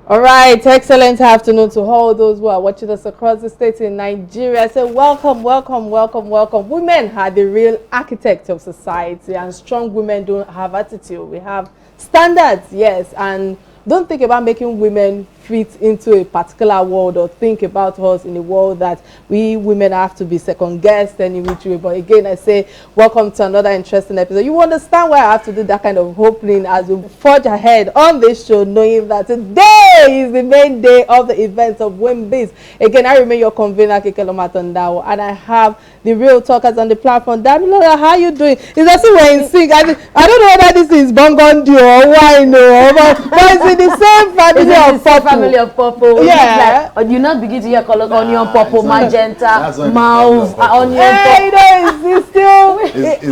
All right, excellent afternoon to all those who are watching us across the states in Nigeria. So welcome, welcome, welcome, welcome. Women are the real architect of society, and strong women don't have attitude. We have standards, yes, and don't think about making women fit into a particular world or think about us in a world that we women have to be second guessed any which way. But again, I say welcome to another interesting episode. You understand why I have to do that kind of opening as we forge ahead on this show, knowing that today is the main day of the event of WIMBIZ. Again, I remain your convener, Atanda-Owo, and I have the real talkers on the platform. Damilola, how you doing? It's as if we're in sync. I don't know whether this is Bongondi or wine or but it's in the same family of purple. Family of purple. Yeah. Like, you not begin to hear colors, onion, purple, magenta, mauve, onion, hey, purple. it's still.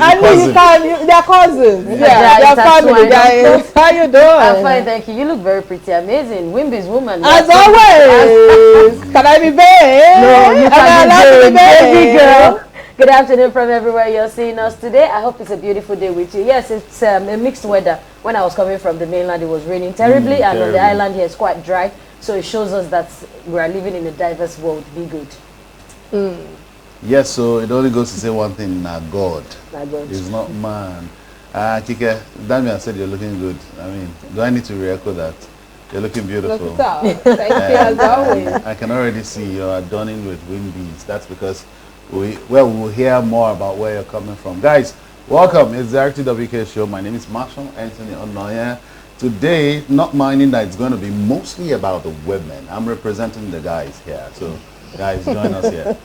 I mean, you can. They're cousins. Yeah, they're family. Guys, how you doing? I'm fine, thank you. You look very pretty, amazing. WIMBIZ woman. As always. Can I be babe? No, you can't be baby girl. Good afternoon from everywhere you're seeing us today. I hope it's a beautiful day with you. Yes, it's a mixed weather. When I was coming from the mainland, it was raining terribly, and on the island here, it's quite dry. So it shows us that we are living in a diverse world. Be good. Yes, so it only goes to say one thing, God. God. It's not man. Kike, Damian said you're looking good. I mean, do I need to re-echo that? You're looking beautiful. Thank you, as always. I can already see you're adorning with WIMBIZ. That's because we'll hear more about where you're coming from. Guys, welcome. It's the RTWK show. My name is Marshall Anthony Onoya. Today, not minding that it's going to be mostly about the women. I'm representing the guys here. So, guys, join us here.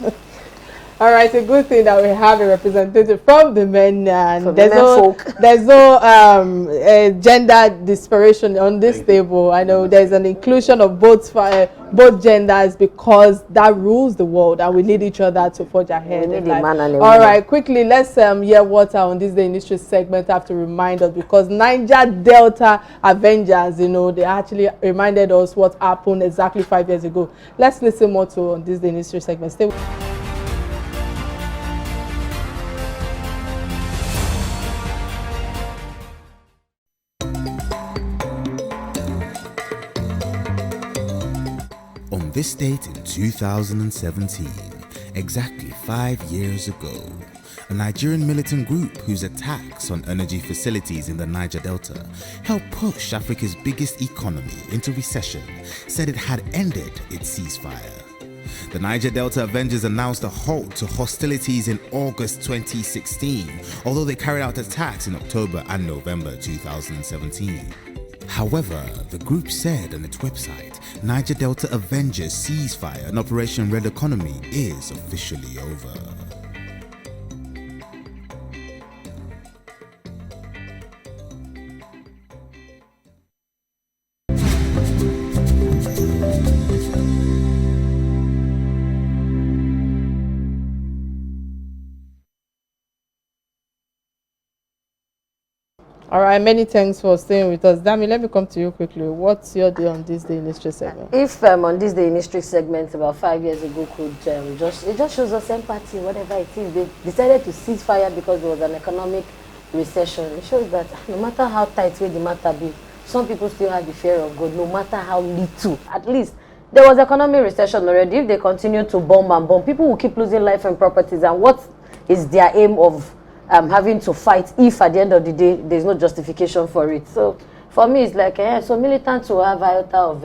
All right, a good thing that we have a representative from the men, and from there's no gender disparity on this table. I know there's an inclusion of both genders because that rules the world, and we need each other to forge ahead. All right, quickly, let's hear what on this day in history segment. I have to remind us because Niger Delta Avengers, you know, they actually reminded us what happened exactly 5 years ago. Let's listen more to on this day in history segment. Stay with On this date in 2017, exactly 5 years ago, a Nigerian militant group whose attacks on energy facilities in the Niger Delta helped push Africa's biggest economy into recession said it had ended its ceasefire. The Niger Delta Avengers announced a halt to hostilities in August 2016, although they carried out attacks in October and November 2017. However, the group said on its website, Niger Delta Avengers ceasefire and Operation Red Economy is officially over. All right, many thanks for staying with us. Dami, let me come to you quickly. What's your day on this day in history segment? If on this day in history segment about 5 years ago could it just shows us empathy, whatever it is. They decided to cease fire because there was an economic recession. It shows that no matter how tight the matter be, some people still have the fear of God, no matter how little. At least there was economic recession already. If they continue to bomb and bomb, people will keep losing life and properties. And what is their aim of having to fight if at the end of the day there's no justification for it? So for me it's like so militants will have iota of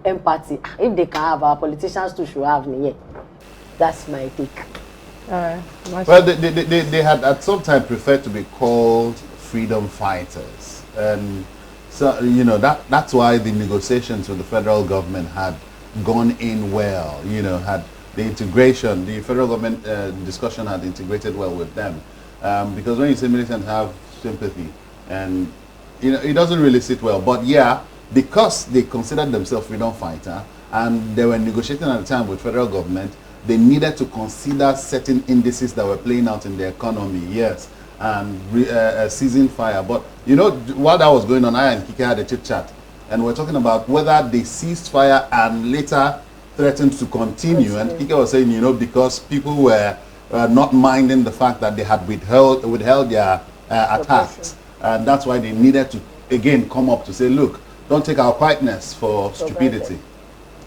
empathy. If they can have, our politicians too should have me. Yeah. That's my take. Well, they had at some time preferred to be called freedom fighters, and so you know that's why the negotiations with the federal government had gone in well. You know, had the integration, the federal government discussion had integrated well with them. Because when you say militants have sympathy, and you know, it doesn't really sit well. But yeah, because they considered themselves freedom fighter and they were negotiating at the time with federal government, they needed to consider certain indices that were playing out in the economy. Yes, and ceasing fire. But you know, while that was going on, I and Kike had a chit chat, and we're talking about whether they ceased fire and later threatened to continue. And Kike was saying, you know, because people were not minding the fact that they had withheld their attacks, and that's why they needed to again come up to say, look, don't take our quietness for stupidity.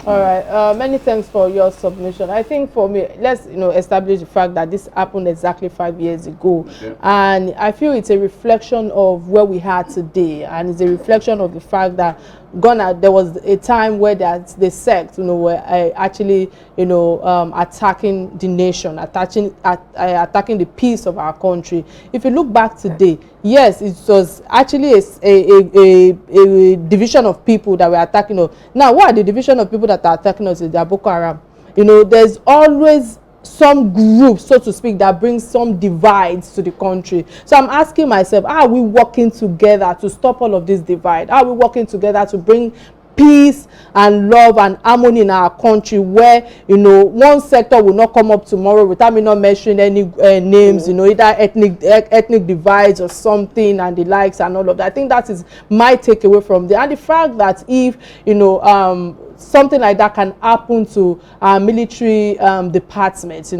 All right. Many thanks for your submission. I think for me, let's establish the fact that this happened exactly 5 years ago, and I feel it's a reflection of where we are today, and it's a reflection of the fact that there was a time where the sect, were actually, attacking the nation, attacking the peace of our country. If you look back today, yes, it was actually a division of people that were attacking us. Now, what are the division of people that are attacking us? Is Boko Haram. There's always some group, so to speak, that brings some divides to the country. So I'm asking myself, how are we working together to stop all of this divide? How are we working together to bring peace and love and harmony in our country, where one sector will not come up tomorrow without me not mentioning any names, either ethnic divides or something and the likes and all of that. I think that is my takeaway from there. And the fact that if something like that can happen to our military departments,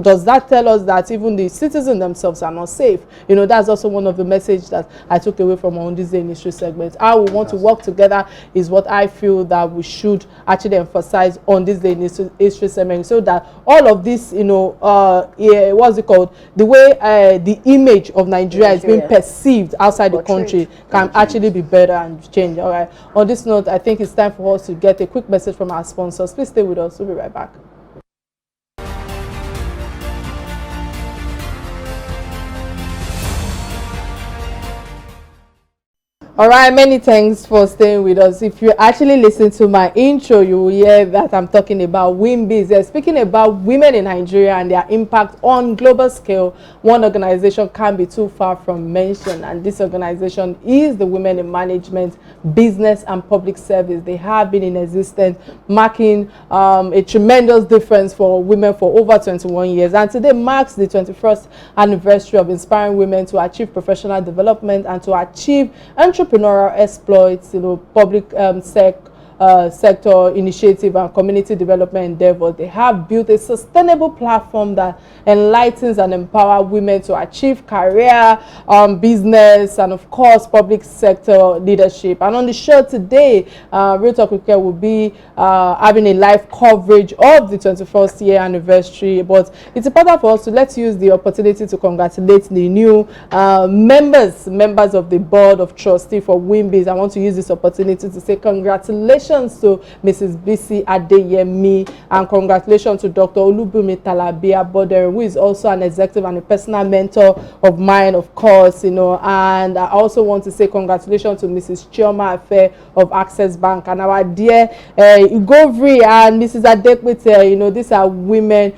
does that tell us that even the citizens themselves are not safe? That's also one of the messages that I took away from on this history segment. How we want to work together is what I feel that we should actually emphasize on this history segment, so that all of this, what's it called, the way the image of Nigeria is being perceived outside the country can actually be better and change. All right. On this note, I think it's time for us to get a quick message from our sponsors. Please stay with us. We'll be right back. All right, many thanks for staying with us. If you actually listen to my intro, you will hear that I'm talking about WIMBIZ. Speaking about women in Nigeria and their impact on global scale, one organization can't be too far from mention, and this organization is the Women in Management, Business and Public Service. They have been in existence, marking a tremendous difference for women for over 21 years. And today marks the 21st anniversary of inspiring women to achieve professional development and to achieve entrepreneurial exploits, public sector initiative and community development endeavors. They have built a sustainable platform that enlightens and empowers women to achieve career, business, and of course public sector leadership. And on the show today, Real Talk with Care will be having a live coverage of the 21st year anniversary. But it's important for us to let's use the opportunity to congratulate the new members of the board of trustees for WIMBIZ. I want to use this opportunity to say congratulations to Mrs. Bisi Adeyemi, and congratulations to Dr. Olubumi Talabia Bodere, who is also an executive and a personal mentor of mine, of course, and I also want to say congratulations to Mrs. Chioma Afe of Access Bank, and our dear Igovri and Mrs. Adekwite. These are women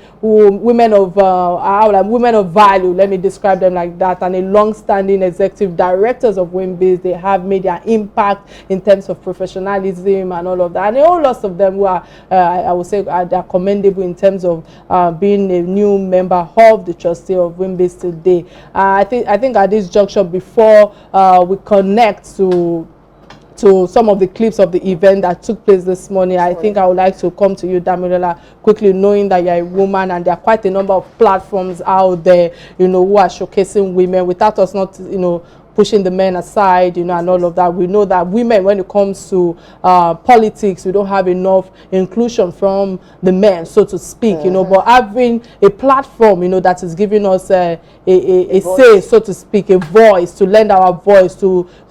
of value, let me describe them like that, and a long-standing executive directors of WIMBIZ. They have made their impact in terms of professionalism and all of that, and a whole lot of them who are I would say they're commendable in terms of being a new member of the trustee of WIMBIZ today. I think at this juncture, before we connect to some of the clips of the event that took place this morning, I think I would like to come to you, Damilola, quickly, knowing that you're a woman and there are quite a number of platforms out there, who are showcasing women without us not, pushing the men aside, and all of that. We know that women, when it comes to politics, we don't have enough inclusion from the men, so to speak, but having a platform, that is giving us a say, so to speak, a voice, to lend our voice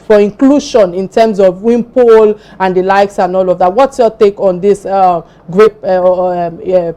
for inclusion in terms of WIMPOL and the likes and all of that. What's your take on this great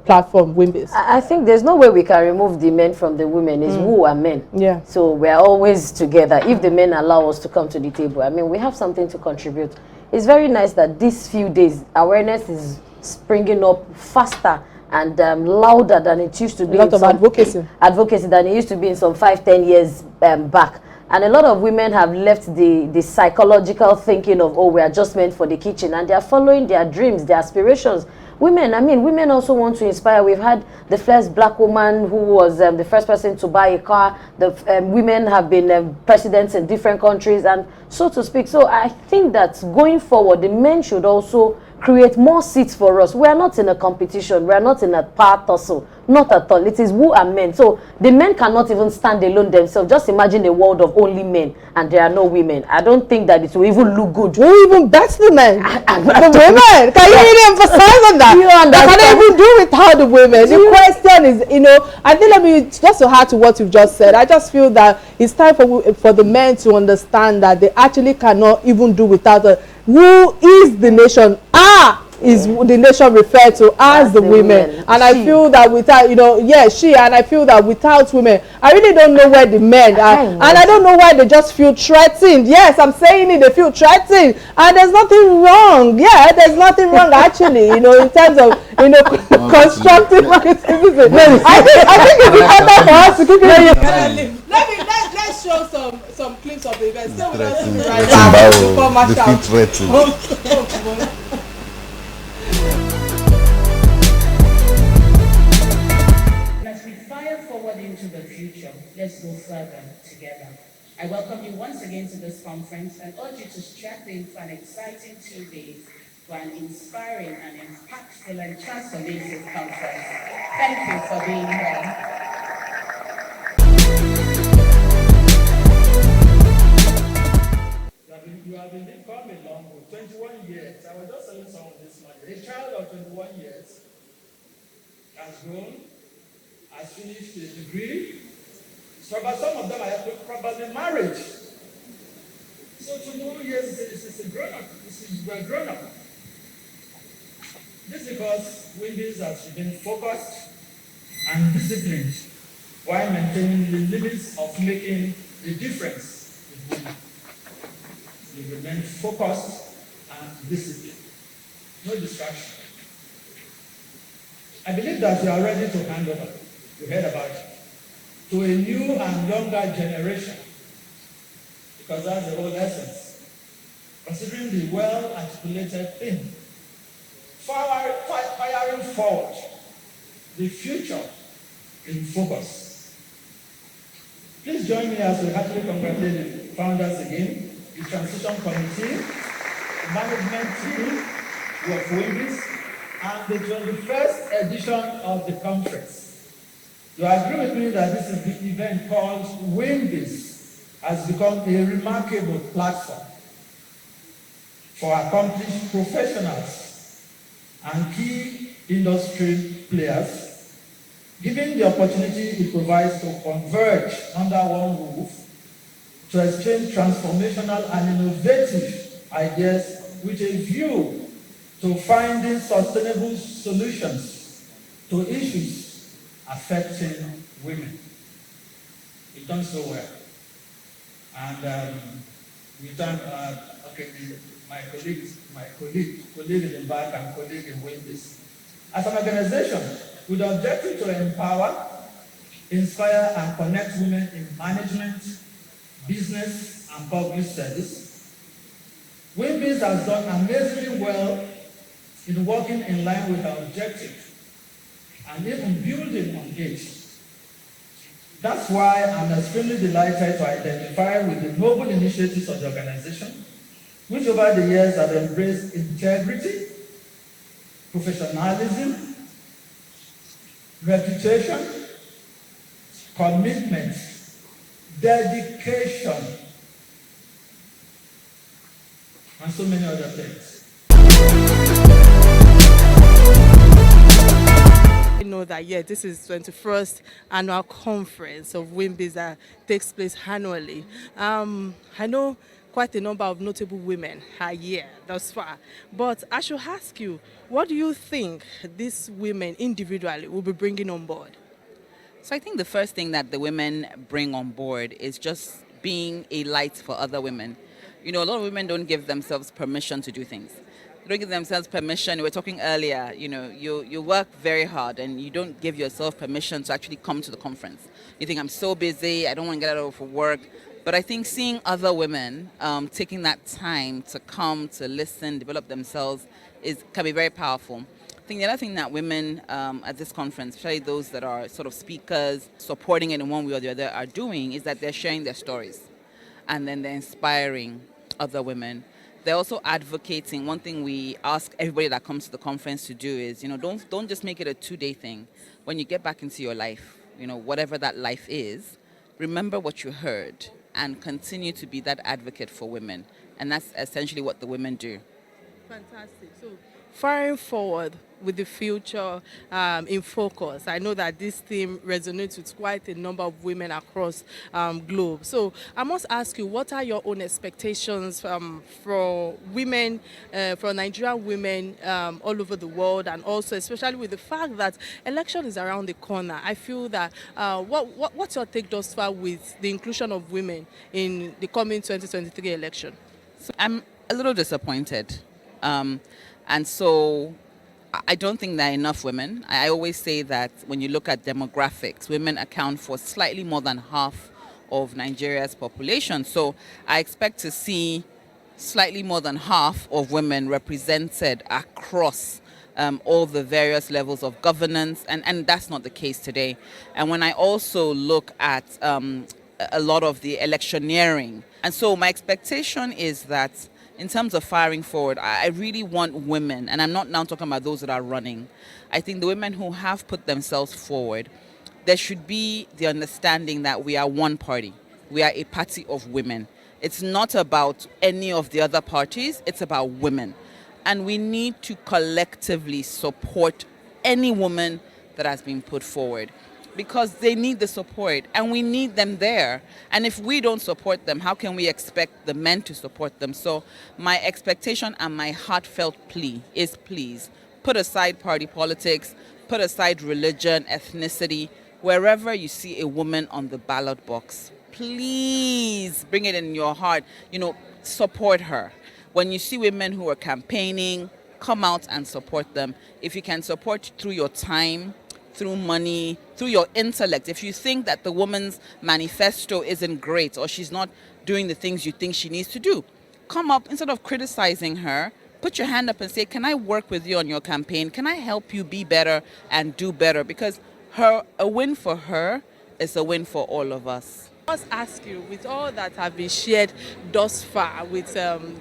platform, WIMBIZ? I think there's no way we can remove the men from the women. It's who are men. Yeah. So we're always together. If the men allow us to come to the table, we have something to contribute. It's very nice that these few days, awareness is springing up faster and louder than it used to be. A lot of advocacy than it used to be in some 5-10 years back. And a lot of women have left the psychological thinking of, we are just meant for the kitchen, and they are following their dreams, their aspirations. Women also want to inspire. We've had the first black woman who was the first person to buy a car. The women have been presidents in different countries, and so to speak. So I think that going forward, the men should also create more seats for us. We are not in a competition. We are not in a power tussle. Not at all. It is who are men. So the men cannot even stand alone themselves. Just imagine a world of only men and there are no women. I don't think that it will even look good. Who even bets the men? The women. Can you really emphasize on that? You understand? They can't even do without the women. The question is, I think, let me just to add to what you've just said. I just feel that it's time for the men to understand that they actually cannot even do without who is the nation? Is the nation referred to as the women. And I feel that without, she, and I feel that without women, I really don't know where the men are. And I don't know why they just feel threatened. Yes, I'm saying it, they feel threatened. And there's nothing wrong. Yeah, there's nothing wrong actually, in terms of, constructive activism. I think it's important for us to keep it. Let's show some clips of the event. Stay with us right now. Into the future, let's go further together. I welcome you once again to this conference and urge you to strap in for an exciting 2 days for an inspiring and impactful and transformative conference. Thank you for being here. You have been come a long way. 21 years. I was just telling someone this morning. A child of 21 years has grown, has finished a degree. So, but some of them are probably married. So 21 years is a grown-up. We're grown up. This is because WIMBIZ has been focused and disciplined while maintaining the limits of making a difference in women. We remain focused and disciplined. No distraction. I believe that we are ready to hand over. We heard about it. To a new and younger generation. Because that's the whole essence. Considering the well-articulated thing. Firing forward. The future in focus. Please join me as we heartily congratulate the founders again, the transition committee, the management team of WIMBIZ, and the 21st edition of the conference. You agree with me that this is the event called WIMBIZ has become a remarkable platform for accomplished professionals and key industry players, given the opportunity it provides to converge under one roof to exchange transformational and innovative ideas with a view to finding sustainable solutions to issues affecting women. We've done so well. And we thank my colleague in the back and colleague in WIMBIZ. As an organization, with the objective to empower, inspire, and connect women in management, business, and public service, WIMBIZ has done amazingly well in working in line with our objective and even building on it. That's why I'm extremely delighted to identify with the noble initiatives of the organization, which over the years have embraced integrity, professionalism, reputation, commitment, dedication, and so many other things. Know that this is 21st annual conference of WIMBIZ that takes place annually. I know quite a number of notable women are here thus far, but I should ask you, what do you think these women individually will be bringing on board? So I think the first thing that the women bring on board is just being a light for other women. A lot of women don't give themselves permission to do things. They don't give themselves permission. We were talking earlier, you work very hard and you don't give yourself permission to actually come to the conference. You think, I'm so busy, I don't want to get out of work. But I think seeing other women taking that time to come, to listen, develop themselves can be very powerful. I think the other thing that women at this conference, especially those that are sort of speakers, supporting it in one way or the other, are doing is that they're sharing their stories. And then they're inspiring other women. they're also advocating. One thing we ask everybody that comes to the conference to do is, don't just make it a 2-day thing. When you get back into your life, whatever that life is, remember what you heard and continue to be that advocate for women. And that's essentially what the women do. Fantastic. So, faring forward with the future in focus, I know that this theme resonates with quite a number of women across globe. So, I must ask you, what are your own expectations for women, for Nigerian women all over the world, and also especially with the fact that election is around the corner? I feel that what's your take thus far with the inclusion of women in the coming 2023 election? So I'm a little disappointed. And so I don't think there are enough women. I always say that when you look at demographics, women account for slightly more than half of Nigeria's population. So I expect to see slightly more than half of women represented across all the various levels of governance, and that's not the case today. And when I also look at a lot of the electioneering, and so my expectation is that in terms of firing forward, I really want women, and I'm not now talking about those that are running. I think the women who have put themselves forward, there should be the understanding that we are one party. We are a party of women. It's not about any of the other parties, it's about women. And we need to collectively support any woman that has been put forward, because they need the support and we need them there. And if we don't support them, how can we expect the men to support them? So my expectation and my heartfelt plea is, please put aside party politics, put aside religion, ethnicity. Wherever you see a woman on the ballot box, please bring it in your heart, support her. When you see women who are campaigning, come out and support them. If you can support through your time, through money, through your intellect. If you think that the woman's manifesto isn't great or she's not doing the things you think she needs to do, come up, instead of criticizing her, put your hand up and say, can I work with you on your campaign? Can I help you be better and do better? Because a win for her is a win for all of us. I must ask you, with all that have been shared thus far with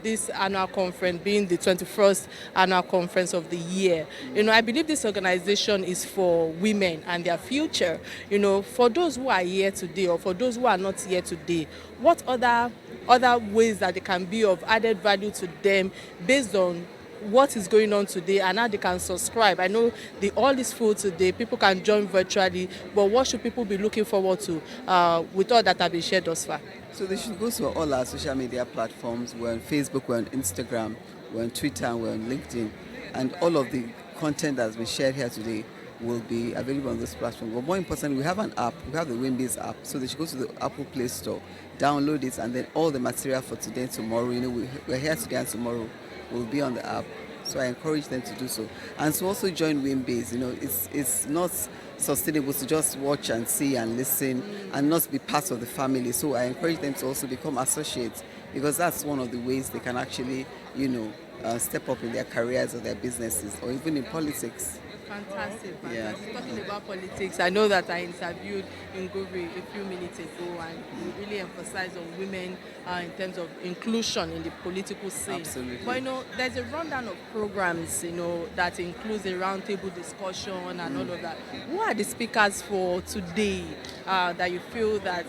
this annual conference being the 21st annual conference of the year, I believe this organization is for women and their future. For those who are here today or for those who are not here today, what other ways that they can be of added value to them based on what is going on today and how they can subscribe? I know all is full today, people can join virtually, but what should people be looking forward to with all that have been shared thus far? So they should go to all our social media platforms. We're on Facebook, we're on Instagram, we're on Twitter, and we're on LinkedIn, and all of the content that's been shared here today will be available on this platform. But more importantly, we have an app. We have the WIMBIZ app. So they should go to the Apple Play Store, download it, and then all the material for today and tomorrow, we're here today and tomorrow, will be on the app. So I encourage them to do so. And to also join WIMBIZ. It's not sustainable to just watch and see and listen and not be part of the family. So I encourage them to also become associates, because that's one of the ways they can actually, step up in their careers or their businesses or even in politics. Fantastic. Yeah. Talking about politics, I know that I interviewed Ngozi a few minutes ago, and we really emphasized on women in terms of inclusion in the political scene. Absolutely. But there's a rundown of programs, that includes a roundtable discussion and all of that. Who are the speakers for today that you feel that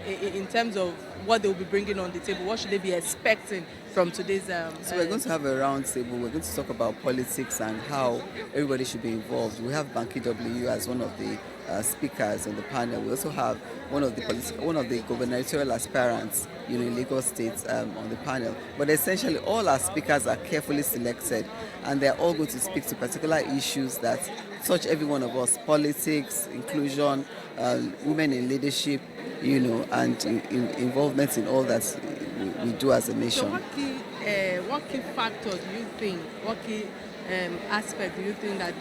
in terms of what they'll be bringing on the table, what should they be expecting from today's So we're going to have a round table. We're going to talk about politics and how everybody should be involved. We have Banky W as one of the speakers on the panel. We also have one of the gubernatorial aspirants, in Lagos State on the panel. But essentially, all our speakers are carefully selected, and they're all going to speak to particular issues that touch every one of us: politics, inclusion, women in leadership, and involvement in all that we do as a nation. So what key factor do you think, what key aspect do you think that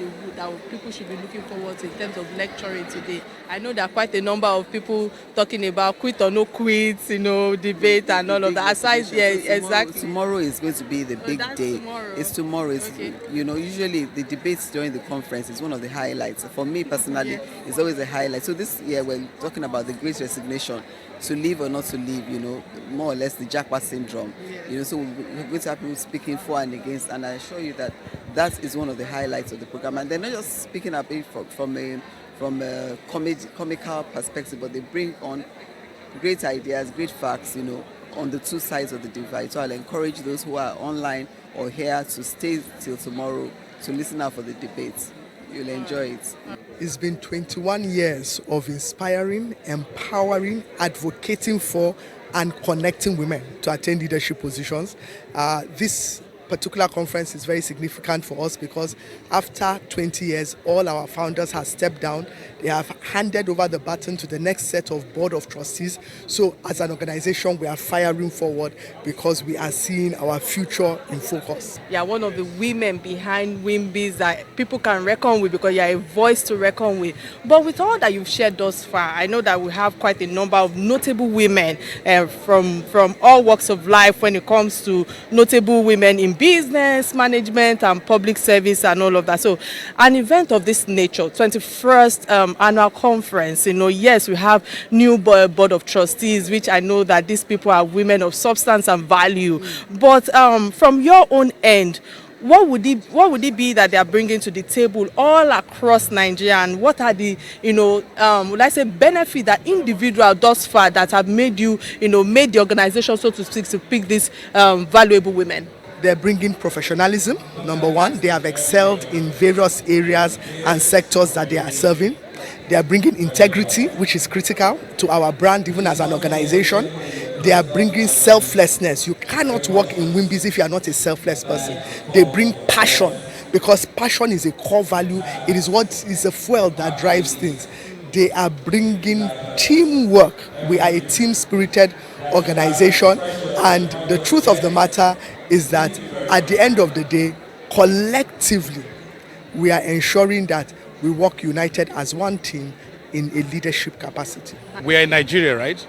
people should be looking forward to in terms of lecturing today? I know there are quite a number of people talking about quit or no quit, debate and all of that. Aside, exactly. Tomorrow is going to be the big day. Tomorrow. It's tomorrow. Okay. Usually the debates during the conference is one of the highlights. For me personally, it's always a highlight. So this year we're talking about the Great Resignation. to leave or not to leave, more or less the jackpot syndrome. So we're going to have people speaking for and against, and I assure you that that is one of the highlights of the program. And they're not just speaking up from a comical perspective, but they bring on great ideas, great facts, on the two sides of the divide. So I'll encourage those who are online or here to stay till tomorrow to listen out for the debates. You'll enjoy it. It's been 21 years of inspiring, empowering, advocating for and connecting women to attain leadership positions. This particular conference is very significant for us because after 20 years, all our founders have stepped down. They have handed over the baton to the next set of board of trustees. So as an organization, we are firing forward because we are seeing our future in focus. Yeah, one of the women behind WIMBIZ that people can reckon with because you're a voice to reckon with. But with all that you've shared thus far, I know that we have quite a number of notable women from all walks of life when it comes to notable women in business, management, and public service and all of that. So an event of this nature, 21st annual conference, yes, we have new board of trustees, which I know that these people are women of substance and value. But from your own end, what would it be that they are bringing to the table all across Nigeria, and what are the would I say benefit that individual thus far that have made you made the organization, so to speak, to pick these valuable women? They're bringing professionalism, number one. They have excelled in various areas and sectors that they are serving. They are bringing integrity, which is critical to our brand, even as an organization. They are bringing selflessness. You cannot work in WIMBIZ if you are not a selfless person. They bring passion, because passion is a core value. It is what is a fuel that drives things. They are bringing teamwork. We are a team-spirited organization, and the truth of the matter is that at the end of the day, collectively, we are ensuring that we work united as one team in a leadership capacity. We are in Nigeria, right?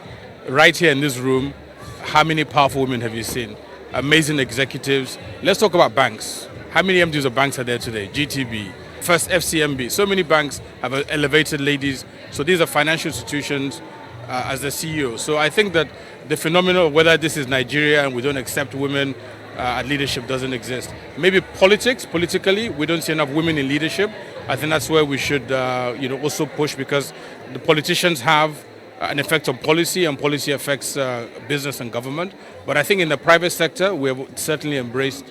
Right here in this room, how many powerful women have you seen? Amazing executives. Let's talk about banks. How many MDs of banks are there today? GTB, First FCMB. So many banks have elevated ladies. So these are financial institutions as the CEO. So I think that the phenomenon of whether this is Nigeria and we don't accept women at leadership doesn't exist. Maybe politically, we don't see enough women in leadership. I think that's where we should also push, because the politicians have an effect on policy, and policy affects business and government. But I think in the private sector, we have certainly embraced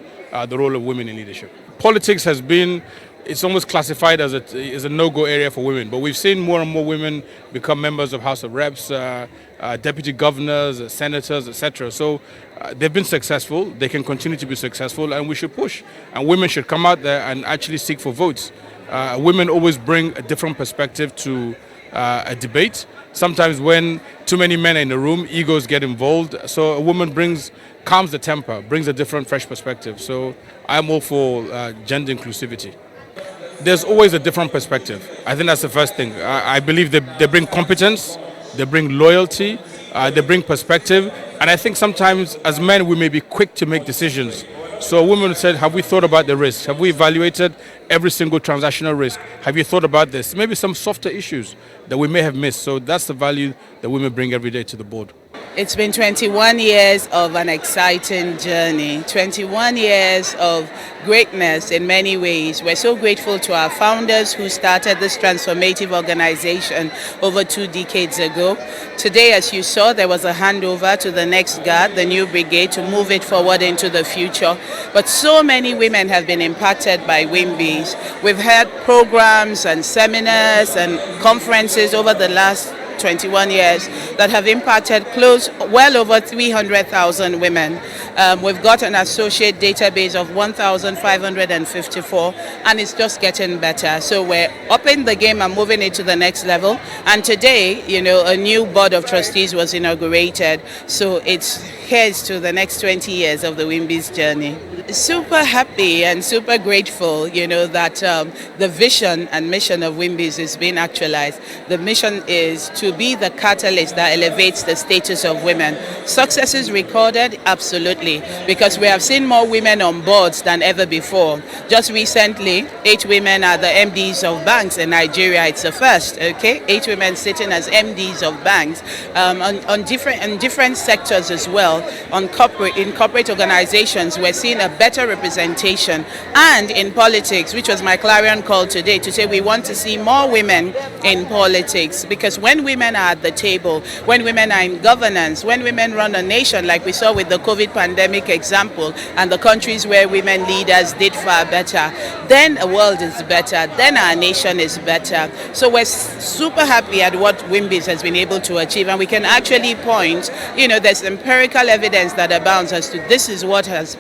the role of women in leadership. Politics has been, it's almost classified as a no-go area for women, but we've seen more and more women become members of House of Reps, deputy governors, senators, etc. So they've been successful, they can continue to be successful, and we should push. And women should come out there and actually seek for votes. Women always bring a different perspective to a debate. Sometimes when too many men are in the room, egos get involved. So a woman calms the temper, brings a different, fresh perspective. So I'm all for gender inclusivity. There's always a different perspective. I think that's the first thing. I believe they bring competence, they bring loyalty, they bring perspective. And I think sometimes as men, we may be quick to make decisions. So a woman said, have we thought about the risks? Have we evaluated every single transactional risk? Have you thought about this? Maybe some softer issues that we may have missed. So that's the value that women bring every day to the board. It's been 21 years of an exciting journey, 21 years of greatness in many ways. We're so grateful to our founders who started this transformative organization over 2 decades ago. Today, as you saw, there was a handover to the next guard, the new brigade, to move it forward into the future. But so many women have been impacted by WIMBIZ. We've had programs and seminars and conferences over the last 21 years that have impacted well over 300,000 women. We've got an associate database of 1,554, and it's just getting better. So we're upping the game and moving it to the next level. And today, a new board of trustees was inaugurated. So here's to the next 20 years of the WIMBIZ journey. Super happy and super grateful, that the vision and mission of WIMBIZ is being actualized. The mission is to be the catalyst that elevates the status of women. Successes recorded, absolutely, because we have seen more women on boards than ever before. Just recently, 8 women are the MDs of banks in Nigeria. It's the first, okay? 8 women sitting as MDs of banks on different sectors as well. In corporate organizations, we're seeing a better representation, and in politics, which was my clarion call today, to say we want to see more women in politics, because when women are at the table, when women are in governance, when women run a nation, like we saw with the COVID pandemic example, and the countries where women leaders did far better, then the world is better, then our nation is better. So we're super happy at what WIMBIZ has been able to achieve, and we can actually point, there's empirical evidence that abounds as to this is what has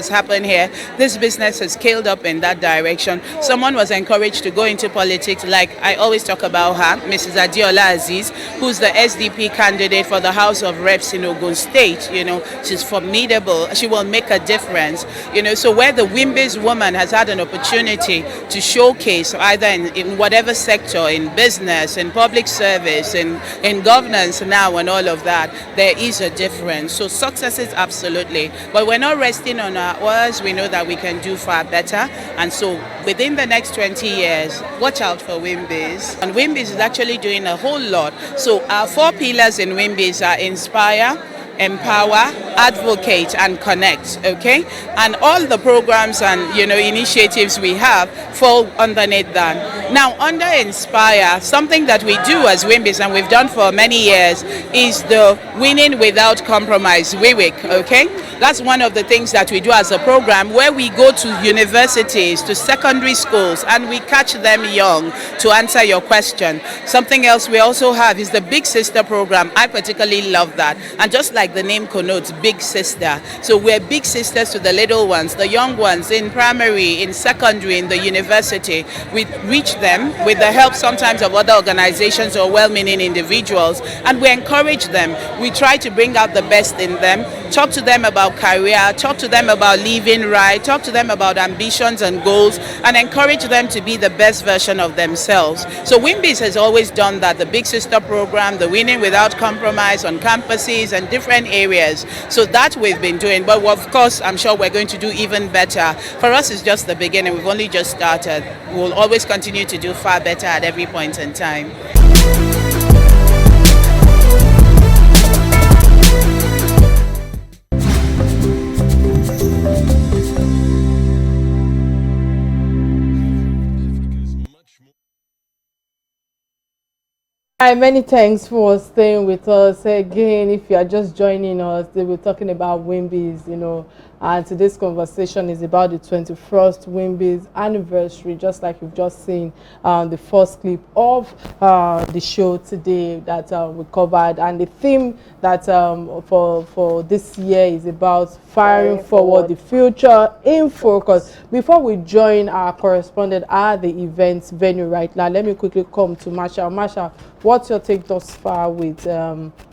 happened here. This business has scaled up in that direction. Someone was encouraged to go into politics, like I always talk about her, Mrs. Adiola Aziz, who's the SDP candidate for the House of Reps in Ogun State. She's formidable. She will make a difference. So where the WIMBIZ woman has had an opportunity to showcase either in whatever sector, in business, in public service, in governance now and all of that, there is a difference. So successes, absolutely. But we're not resting on our oars. We know that we can do far better. And so within the next 20 years, watch out for WIMBIZ. And WIMBIZ is actually doing a whole lot. So our 4 pillars in WIMBIZ are inspire, empower, advocate, and connect, okay? And all the programs and initiatives we have fall underneath that. Now, under inspire, something that we do as WIMBIZ and we've done for many years is the winning without compromise, WIWIC, okay? That's one of the things that we do as a program, where we go to universities, to secondary schools, and we catch them young, to answer your question. Something else we also have is the Big Sister program. I particularly love that. And just like the name connotes, Big Sister. So we're big sisters to the little ones, the young ones in primary, in secondary, in the university. We reach them with the help sometimes of other organizations or well-meaning individuals, and we encourage them. We try to bring out the best in them, talk to them about career, talk to them about living right, talk to them about ambitions and goals, and encourage them to be the best version of themselves. So WIMBIZ has always done that, the Big Sister program, the Winning Without Compromise on campuses and different areas. So that we've been doing, but of course I'm sure we're going to do even better. For us, it's just the beginning. We've only just started. We'll always continue to do far better at every point in time. Hi, many thanks for staying with us. Again, if you are just joining us, we're talking about WIMBIZ, and today's conversation is about the 21st WIMBIZ anniversary, just like you've just seen the first clip of the show today that we covered. And the theme that for this year is about firing forward, the future in focus. Before we join our correspondent at the events venue right now, let me quickly come to Marsha. Marsha, what's your take thus far with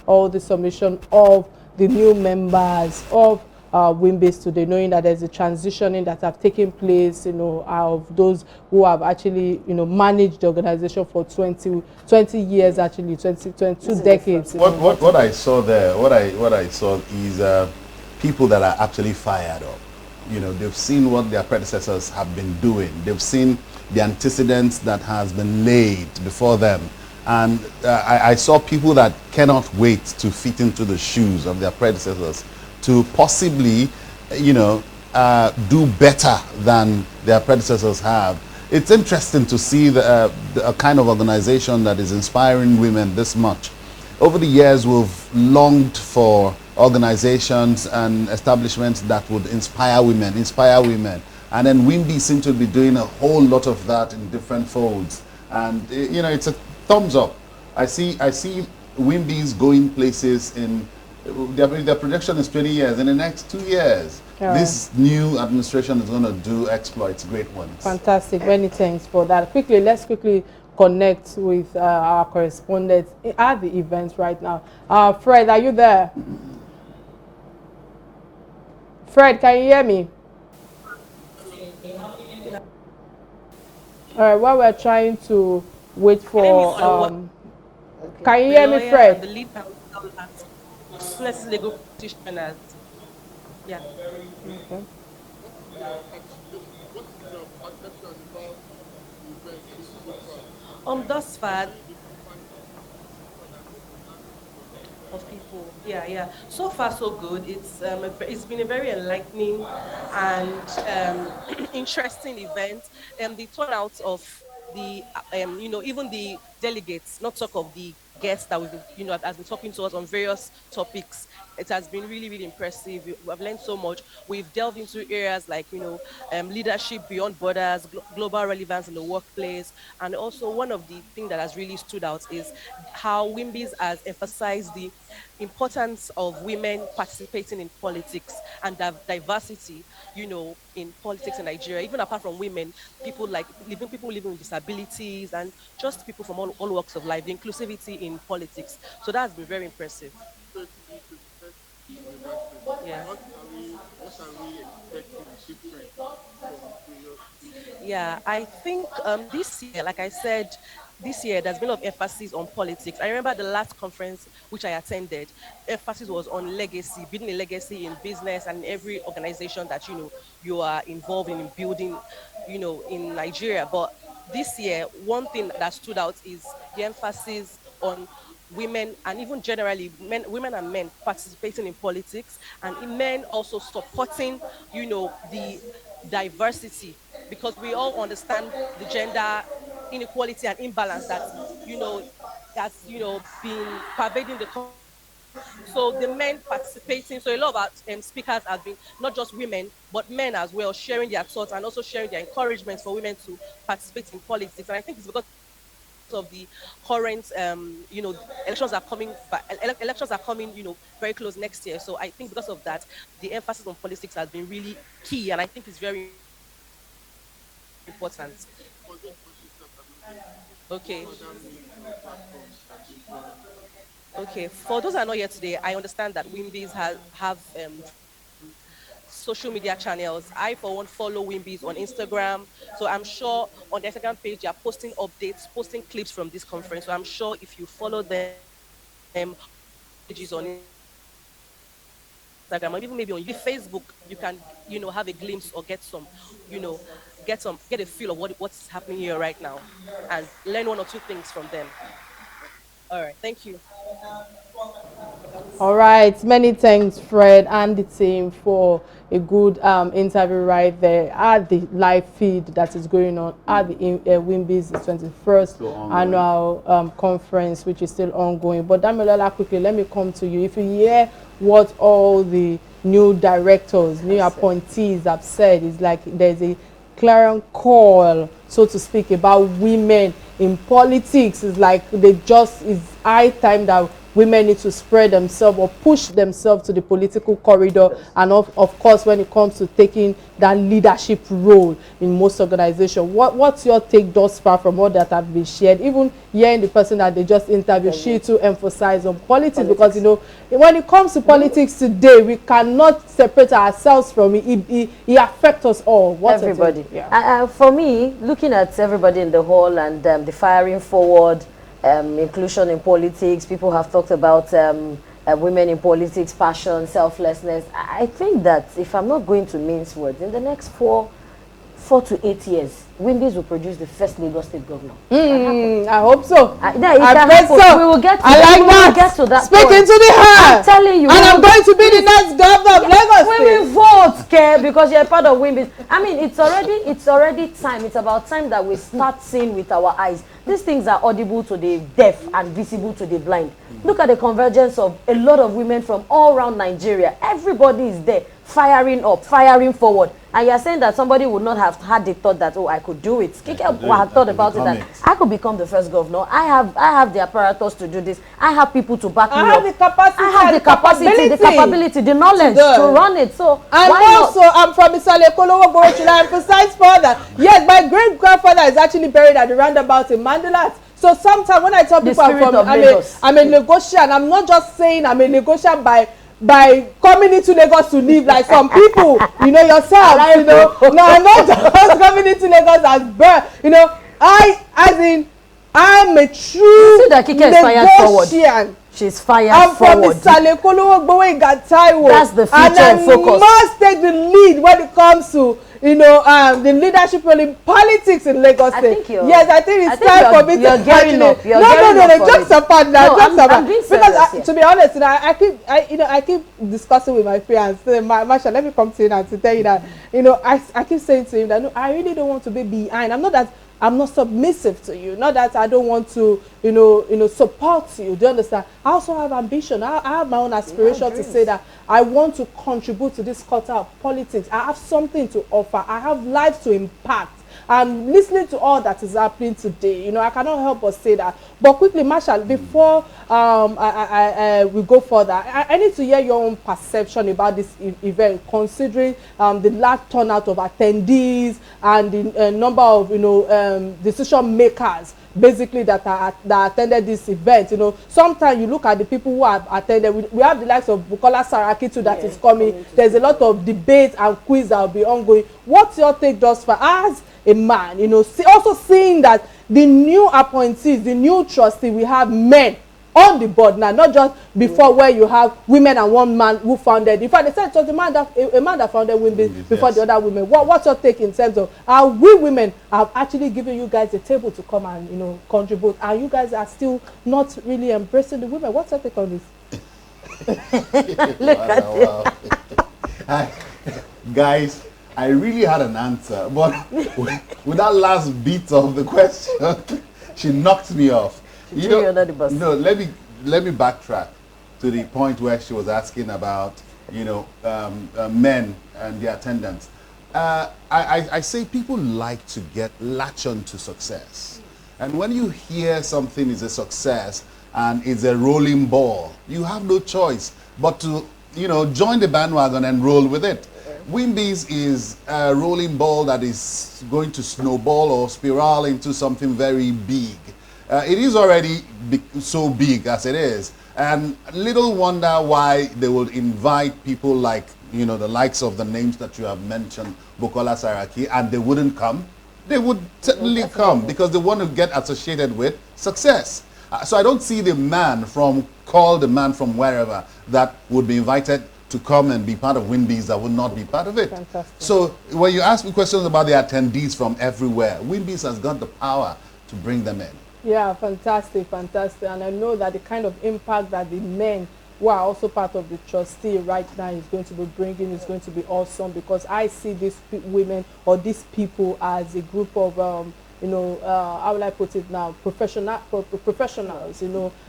all the submission of the new members of WIMBIZ today, knowing that there's a transitioning that have taken place, of those who have actually, managed the organization for 20 years, actually 22 decades. What I saw there, what I saw is people that are actually fired up. They've seen what their predecessors have been doing. They've seen the antecedents that has been laid before them. And I saw people that cannot wait to fit into the shoes of their predecessors, to possibly, do better than their predecessors have. It's interesting to see a kind of organization that is inspiring women this much. Over the years, we've longed for organizations and establishments that would inspire women. And then WIMBIZ seems to be doing a whole lot of that in different folds. And, it's a thumbs up. I see WIMBIZ going places in their projection is 20 years. In the next 2 years, this new administration is going to do exploits, great ones. Fantastic. Many thanks for that. Let's quickly connect with our correspondents at the events right now. Fred, are you there? Fred, can you hear me? All right, while we're trying to wait My name is for can you the hear me, lawyer and Fred? the lead counsel at Business Legal Practitioners. Yeah. Okay. Thus far, of people. Yeah, yeah. So far, so good. It's been a very enlightening and interesting event. The turnout of the even the delegates, not talk of the guests that we've been, has been talking to us on various topics. It has been really, really impressive. We've learned so much. We've delved into areas like leadership beyond borders, global relevance in the workplace, and also one of the things that has really stood out is how WIMBIZ has emphasized the importance of women participating in politics and diversity, in politics in Nigeria. Even apart from women, people living with disabilities and just people from all walks of life, the inclusivity in politics. So that's been very impressive. Yeah. Yeah, I think this year, like I said, this year there's been a lot of emphasis on politics. I remember the last conference which I attended, emphasis was on legacy, building a legacy in business and in every organization that you are involved in building, in Nigeria. But this year, one thing that stood out is the emphasis on women and even generally women and men participating in politics and in men also supporting, the diversity because we all understand the gender inequality and imbalance that that's been pervading the so the men participating, so a lot of our speakers have been not just women, but men as well, sharing their thoughts and also sharing their encouragement for women to participate in politics. And I think it's because of the current, elections are coming, but elections are coming, very close next year. So I think because of that, the emphasis on politics has been really key, and I think it's very important. Okay. Okay. For those that are not here today, I understand that WIMBIZ have social media channels. I, for one, follow WIMBIZ on Instagram. So I'm sure on the Instagram page, they are posting updates, posting clips from this conference. So I'm sure if you follow them, pages on Instagram, or even maybe on Facebook, you can, have a glimpse or you know, get a feel of what's happening here right now and learn one or two things from them. All right. Thank you. All right, many thanks, Fred and the team, for a good interview right there at the live feed that is going on at the WIMBIZ 21st annual conference, which is still ongoing. But Damilola, quickly, let me come to you. If you hear what all the new directors, new appointees have said, it's like there's a clarion call, so to speak, about women in politics. It's like it's high time that women need to spread themselves or push themselves to the political corridor, and of course when it comes to taking that leadership role in most organizations. What's your take thus far from all that have been shared? Even hearing the person that they just interviewed, she too emphasized on politics, because when it comes to politics today, we cannot separate ourselves from it. It affects us all. Everybody. For me, looking at everybody in the hall and the firing forward, inclusion in politics, people have talked about women in politics, passion, selflessness. I think that if I'm not going to mince words, in the next 4 to 8 years, WIMBIZ will produce the first Lagos State governor. I hope so. I bet so. We will get to that. Speak point. into the heart. I'm telling you. And I'm going to be the next governor of Lagos State. We will vote, Ke, because you're part of WIMBIZ. I mean, it's already time. It's about time that we start seeing with our eyes. These things are audible to the deaf and visible to the blind. Look at the convergence of a lot of women from all around Nigeria. Everybody is there, firing up, firing forward. And you're saying that somebody would not have had the thought that, oh, I could do it. Kike had thought about it, that I could become the first governor. I have the apparatus to do this. I have people to back me up. I have the capacity, the capability, the knowledge to run it. So and also, I'm from Isalekolowo Borochila. I emphasize further. Yes, my great grandfather is actually buried at the roundabout in Mandela. So sometimes when I tell people I'm a Lagosian, I'm not just saying I'm a Lagosian by coming into Lagos to live like some people, yourself, no, I'm not just coming into Lagos as birth, I'm a true negotian. She's fired I'm forward. From the Taiwo. That's the future and focus. And I must take the lead when it comes to, the leadership role in politics in Lagos State. Yes, I think it's time for me to actually. No, just support now. Just support. Because to be honest, I keep discussing with my friends. Marsha, let me come to you now to tell you that, I keep saying to him that no, I really don't want to be behind. I'm not submissive to you. Not that I don't want to, support you. Do you understand? I also have ambition. I have my own aspiration to say that I want to contribute to this quarter of politics. I have something to offer. I have lives to impact. And listening to all that is happening today, I cannot help but say that. But quickly, Marshall, before we go further, I need to hear your own perception about this event, considering the large turnout of attendees and the number of decision makers basically that attended this event. Sometimes you look at the people who have attended. We have the likes of Bukola Saraki too that is coming. There's a lot of debate and quiz that will be ongoing. What's your take thus far as a man? Also seeing that the new appointees, the new trustee, we have men on the board now, not just before where you have women and one man who founded. In fact, they said it was a man that founded WIMBIZ before the other women. What's your take in terms of how we women have actually given you guys a table to come and contribute, and you guys are still not really embracing the women? What's your take on this? Look at it. Guys, I really had an answer, but with that last bit of the question, she knocked me off. No, let me backtrack to the point where she was asking about, men and their attendance. I say people like to latch on to success. And when you hear something is a success and it's a rolling ball, you have no choice but to, join the bandwagon and roll with it. WIMBIZ is a rolling ball that is going to snowball or spiral into something very big. It is already so big as it is, and little wonder why they will invite people like, the likes of the names that you have mentioned, Bukola Saraki, and they wouldn't come. They would certainly come because they want to get associated with success. So I don't see the man from wherever that would be invited to come and be part of WIMBIZ that would not be part of it. Fantastic. So when you ask me questions about the attendees from everywhere, WIMBIZ has got the power to bring them in. Yeah, fantastic. And I know that the kind of impact that the men who are also part of the trustee right now is going to be bringing is going to be awesome, because I see these women or these people as a group of, how will I put it now, professionals,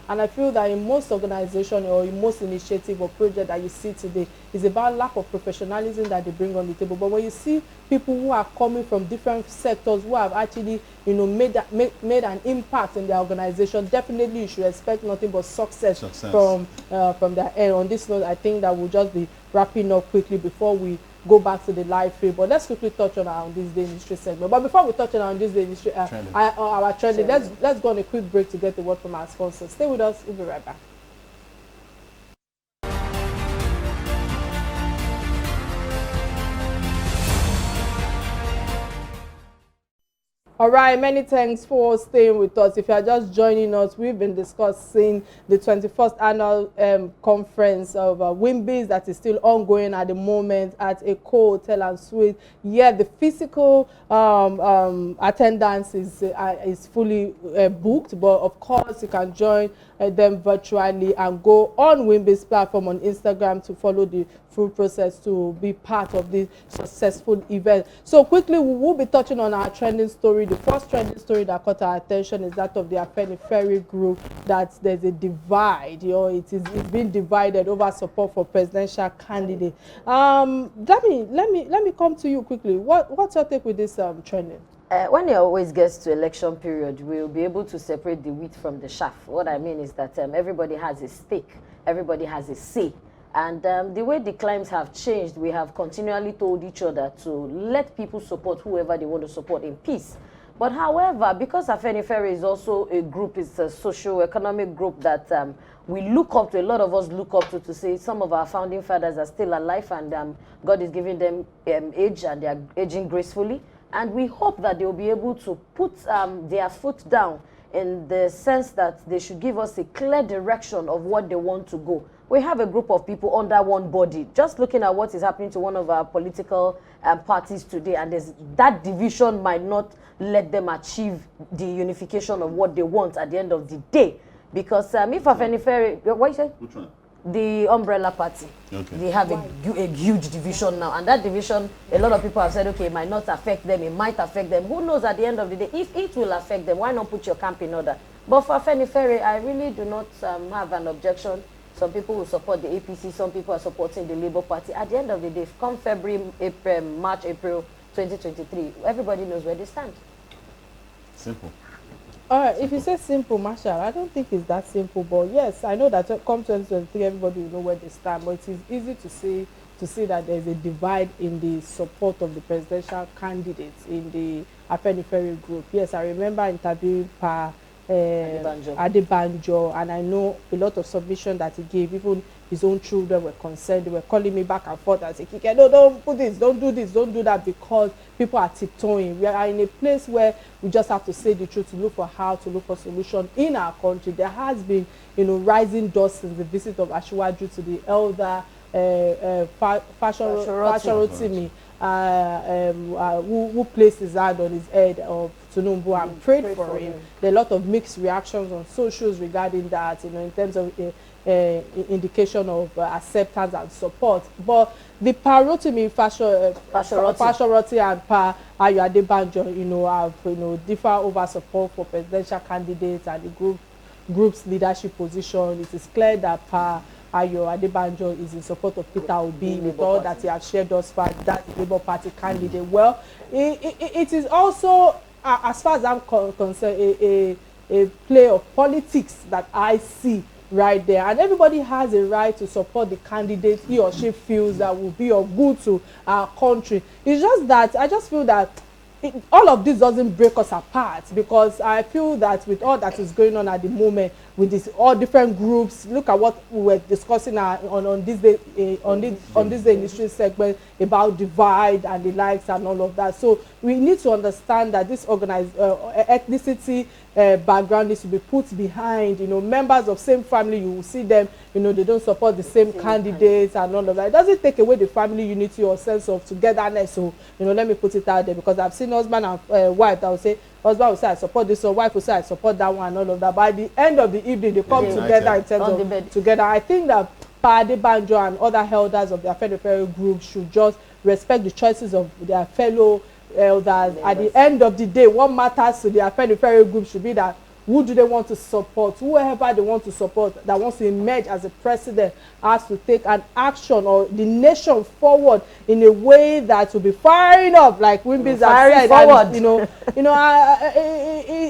and I feel that in most organization or in most initiative or project that you see today is about lack of professionalism that they bring on the table. But when you see people who are coming from different sectors who have actually, made an impact in their organization, definitely you should expect nothing but success. From their end. On this note, I think that we'll just be wrapping up quickly before we go back to the live feed. But let's quickly touch on our this day industry segment. But before we touch on our this day industry, our trending, let's go on a quick break to get the word from our sponsors. Stay with us. We'll be right back. All right, many thanks for staying with us. If you are just joining us, we've been discussing the 21st annual conference of WIMBIZ that is still ongoing at the moment at Eko Hotel and Suite. Yeah, the physical attendance is fully booked, but of course you can join them virtually and go on WIMBIZ platform on Instagram to follow the full process to be part of this successful event. So quickly, we will be touching on our trending story. The first trending story that caught our attention is that of the Afenifere group, that there's a divide. It's been divided over support for presidential candidate. Let me come to you quickly. What's your take with this trending? When it always gets to election period, we'll be able to separate the wheat from the chaff. What I mean is that everybody has a stake, everybody has a say. And the way the climes have changed, we have continually told each other to let people support whoever they want to support in peace. But however, because Afenifere is also a group, it's a socio-economic group that we look up to, a lot of us look up to say some of our founding fathers are still alive and God is giving them age and they are aging gracefully. And we hope that they will be able to put their foot down in the sense that they should give us a clear direction of what they want to go. We have a group of people under one body. Just looking at what is happening to one of our political parties today, and that division might not let them achieve the unification of what they want at the end of the day. Because if Afenifere, what you said? Which one? The umbrella party. Okay. They have a huge division now, and that division, a lot of people have said, okay, it might not affect them, it might affect them. Who knows at the end of the day? If it will affect them, why not put your camp in order? But for Afenifere, I really do not have an objection. Some people will support the APC, some people are supporting the Labour Party. At the end of the day, come February, April, March, April 2023, everybody knows where they stand. Simple. All right, if you say simple, Marshall, I don't think it's that simple. But yes, I know that come 2023, everybody will know where they stand. But it is easy to see that there's a divide in the support of the presidential candidates in the Afenifere group. Yes, I remember interviewing Adebanjo, and I know a lot of submission that he gave. Even his own children were concerned. They were calling me back and forth and saying, Kike, no, don't put this, don't do this, don't do that, because people are tiptoeing. We are in a place where we just have to say the truth, to look for how to look for solution in our country. There has been, rising dust since the visit of Asiwaju to the elder Fashoratimi, who placed his hand on his head of Tinubu and prayed for him. There are a lot of mixed reactions on socials regarding that, in terms of indication of acceptance and support. But the Parotimi Fashoroti and Pa Ayo Adebanjo, have differ over support for presidential candidates and the group's leadership position. It is clear that Pa Ayo Adebanjo is in support of Peter Obi, with all that he has shared thus far, that Labour Party candidate. Well, it is also, as far as I'm concerned, a play of politics that I see right there, and everybody has a right to support the candidate he or she feels that will be of good to our country. It's just that I just feel that all of this doesn't break us apart, because I feel that with all that is going on at the moment, with this all different groups, look at what we were discussing on this day on this day in history segment about divide and the likes and all of that. So we need to understand that this organized ethnicity background needs to be put behind. Members of same family, you will see them, they don't support the same candidates and all of that. It doesn't take away the family unity or sense of togetherness. So let me put it out there, because I've seen husband and wife that will say, husband will say I support this, or wife will say I support that one, and all of that. By the end of the evening, they come together in terms of together. I think that Pa Adebanjo and other elders of the Afenifere group should just respect the choices of their fellow elders. At the end of the day, what matters to the Afenifere group should be that who do they want to support. Whoever they want to support that wants to emerge as a president has to take an action, or the nation forward in a way that will be firing up, like WIMBIZ has said. And,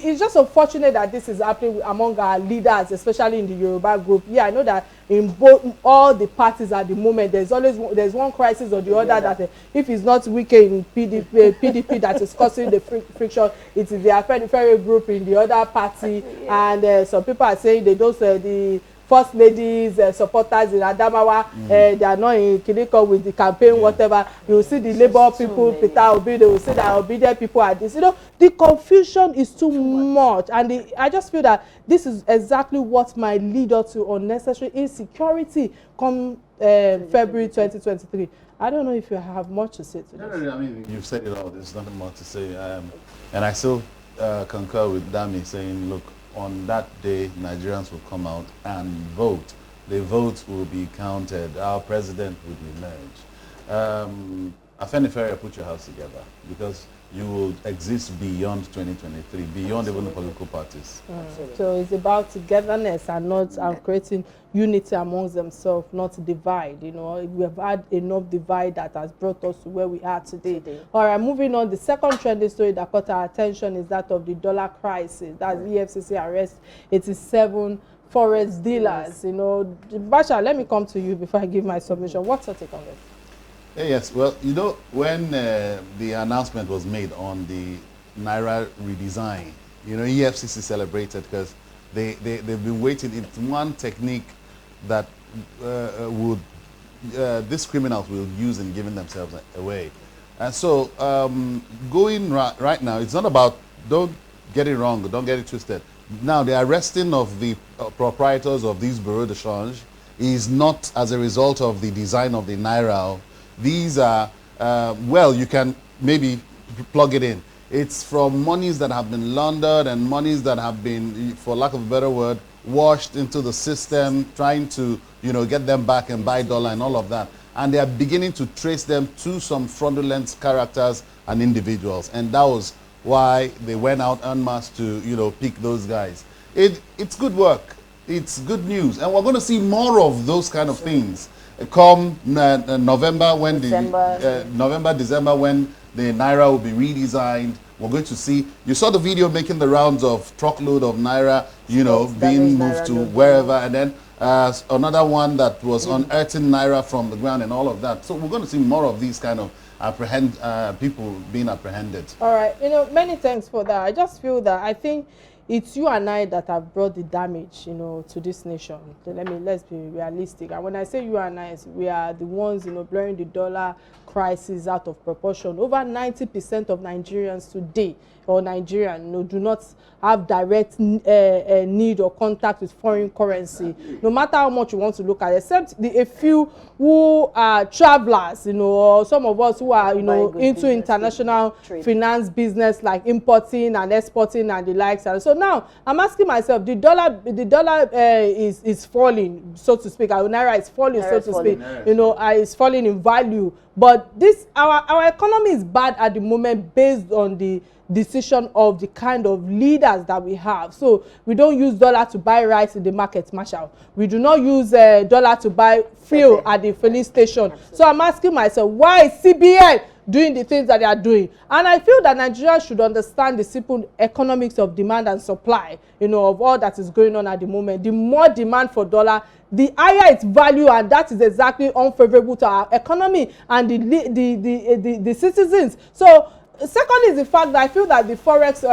it's just unfortunate that this is happening among our leaders, especially in the Yoruba group. Yeah, I know that in all the parties at the moment, there's one crisis or the other that if it's not weaker in PDP that is causing the friction, it is the Afenifere group in the other party. And some people are saying they don't the first ladies supporters in Adamawa, they are not in Kiniko with the campaign, whatever. You will see the Labour people, Peter Obi, they will say that obedient people are this. The confusion is too much, and I just feel that this is exactly what might lead us to unnecessary insecurity come February 2023. I don't know if you have much to say to this. No, I mean, you've said it all. There's nothing more to say. And I still concur with Dami saying, look, on that day, Nigerians will come out and vote. The votes will be counted. Our president will emerge. Afenifere, put your house together, because you will exist beyond 2023, beyond even the political parties. So it's about togetherness and not creating unity amongst themselves, not divide. We have had enough divide that has brought us to where we are today. All right, moving on. The second trending story that caught our attention is that of the dollar crisis. That's EFCC arrest 87 forex dealers. Basha, let me come to you before I give my submission. What's your take on this? Yes, well, when the announcement was made on the Naira redesign, EFCC celebrated, because they've been waiting. It's one technique that these criminals will use in giving themselves away. And so going right now, it's not about, don't get it wrong, don't get it twisted. Now, the arresting of the proprietors of these bureaux de change is not as a result of the design of the Naira. These are, well, you can maybe plug it in. It's from monies that have been laundered and monies that have been, for lack of a better word, washed into the system, trying to, you know, get them back and buy dollar and all of that. And they are beginning to trace them to some fraudulent characters and individuals. And that was why they went out en masse to, you know, pick those guys. It's good work. It's good news. And we're going to see more of those kind of things come November, when November, December, when the Naira will be redesigned. We're going to see, you saw the video making the rounds of truckload of Naira, you know, being moved to wherever, and then another one that was unearthing Naira from the ground and all of that. So we're going to see more of these kind of people being apprehended. All right, you know, many thanks for that. I just feel that I think it's you and I that have brought the damage, you know, to this nation. Let's be realistic. And when I say you and I, we are the ones, you know, blowing the dollar crisis out of proportion. Over 90% of Nigerians today, or Nigerian, you know, do not have direct need or contact with foreign currency, no matter how much you want to look at, except a few who are travelers, you know, or some of us who are, you know, into international finance business, like importing and exporting and the likes. And so now I'm asking myself, the dollar is falling, so to speak. Our Naira is falling, so to speak. You know, it's falling in value. But this, our economy is bad at the moment based on the decision of the kind of leaders that we have. So we don't use dollar to buy rice in the market, Marshall. We do not use dollar to buy fuel at the filling station. Absolutely. So I'm asking myself, why is CBN doing the things that they are doing? And I feel that Nigeria should understand the simple economics of demand and supply, you know, of all that is going on at the moment. The more demand for dollar, the higher its value, and that is exactly unfavorable to our economy and the citizens. So secondly is the fact that I feel that the forex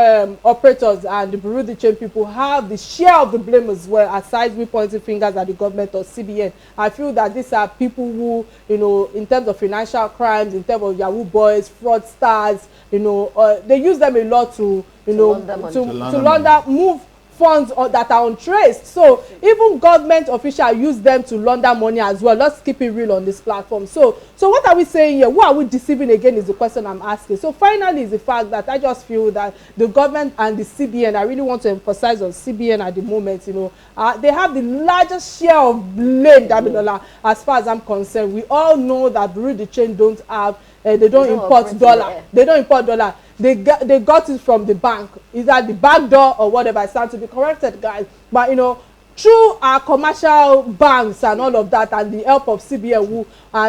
operators and the bureau de change people have the share of the blame as well, aside we pointing fingers at the government or CBN. I feel that these are people who, you know, in terms of financial crimes, in terms of Yahoo boys, fraudsters, you know, they use them a lot to, you know, to launder, move funds that are untraced. So even government officials use them to launder money as well. Let's keep it real on this platform. So what are we saying here? Who are we deceiving again is the question I'm asking. So finally is the fact that I just feel that the government and the CBN, I really want to emphasize on CBN at the moment, you know, they have the largest share of blame, Damilola, as far as I'm concerned. We all know that bureau de change don't have, they don't import dollar. They don't import dollar. They got it from the bank, either the back door or whatever. I stand to be corrected, guys. But you know, through our commercial banks and all of that, and the help of CBN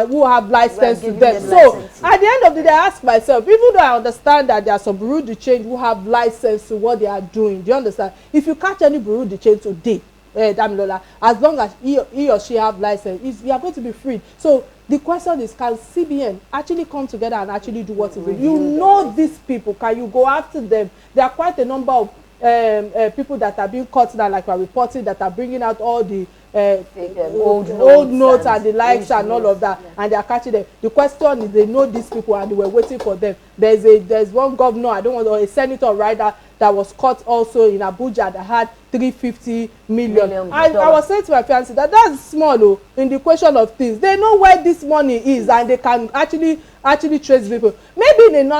who have license to them. So at the end of the day, I ask myself, even though I understand that there are some bureau de change who have license to what they are doing, do you understand? If you catch any bureau de change today, Damilola, as long as he or she have license, you are going to be free. So the question is, can CBN actually come together and actually do what it is? You know these people, can you go after them? There are quite a number of people that are being caught now, like we're reporting, that are bringing out all the old notes and the likes and all of that, and they are catching them. The question is, they know these people and they were waiting for them. There's one governor, I don't want, or a senator rather, that was caught also in Abuja that had 350 million. I was saying to my fiancé that that's small in the question of things. They know where this money is and they can actually trace people. Maybe in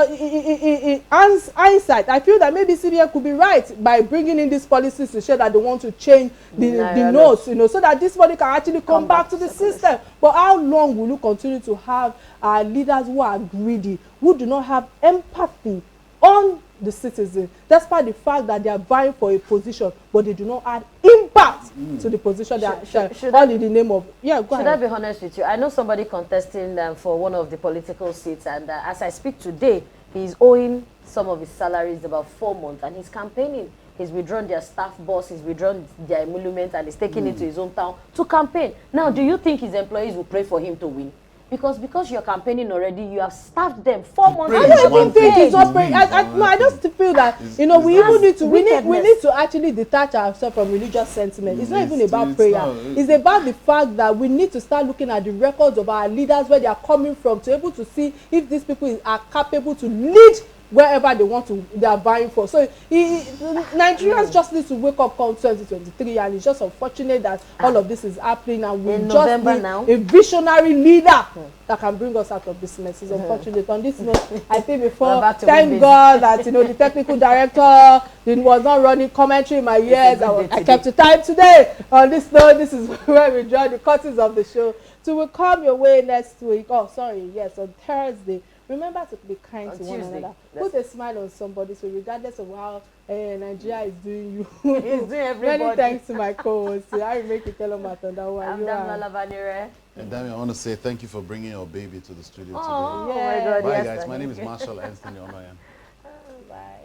hindsight, I feel that maybe CBN could be right by bringing in these policies to show that they want to change the notes, you know, so that this money can actually come back to the system. But how long will you continue to have leaders who are greedy, who do not have empathy on the citizen, despite the fact that they are vying for a position, but they do not add impact to the position they are all in the name of. Yeah, go ahead. Should I be honest with you? I know somebody contesting for one of the political seats, and as I speak today, he's owing some of his salaries about 4 months, and he's campaigning. He's withdrawn their staff boss, he's withdrawn their emolument, and he's taking it to his hometown to campaign. Now, do you think his employees will pray for him to win? because you're campaigning already, you have staffed them 4 months. I don't even think it's not praying. I just feel that we even need to we need to actually detach ourselves from religious sentiment. It's not even about prayer. It's about the fact that we need to start looking at the records of our leaders, where they are coming from, to be able to see if these people are capable to lead wherever they are vying for. So Nigerians just need to wake up come 2023, and it's just unfortunate that all of this is happening, and we just need a visionary leader that can bring us out of this mess. It's unfortunate. On this note, I think before, thank God that the technical director was not running commentary in my ears. I kept the time today. On this note, this is where we draw the curtains of the show. So we'll come your way next week. Oh, sorry, yes, on Thursday. Remember to be kind to one another. Put a smile on somebody, so regardless of how Nigeria is doing you. It's doing everybody. Many thanks to my co-host. I make it tell them Atanda-Owo. I'm Dami. And Dami, I want to say thank you for bringing your baby to the studio today. Oh my God, Bye, yes, guys. My name is Marshall Ernst. Bye.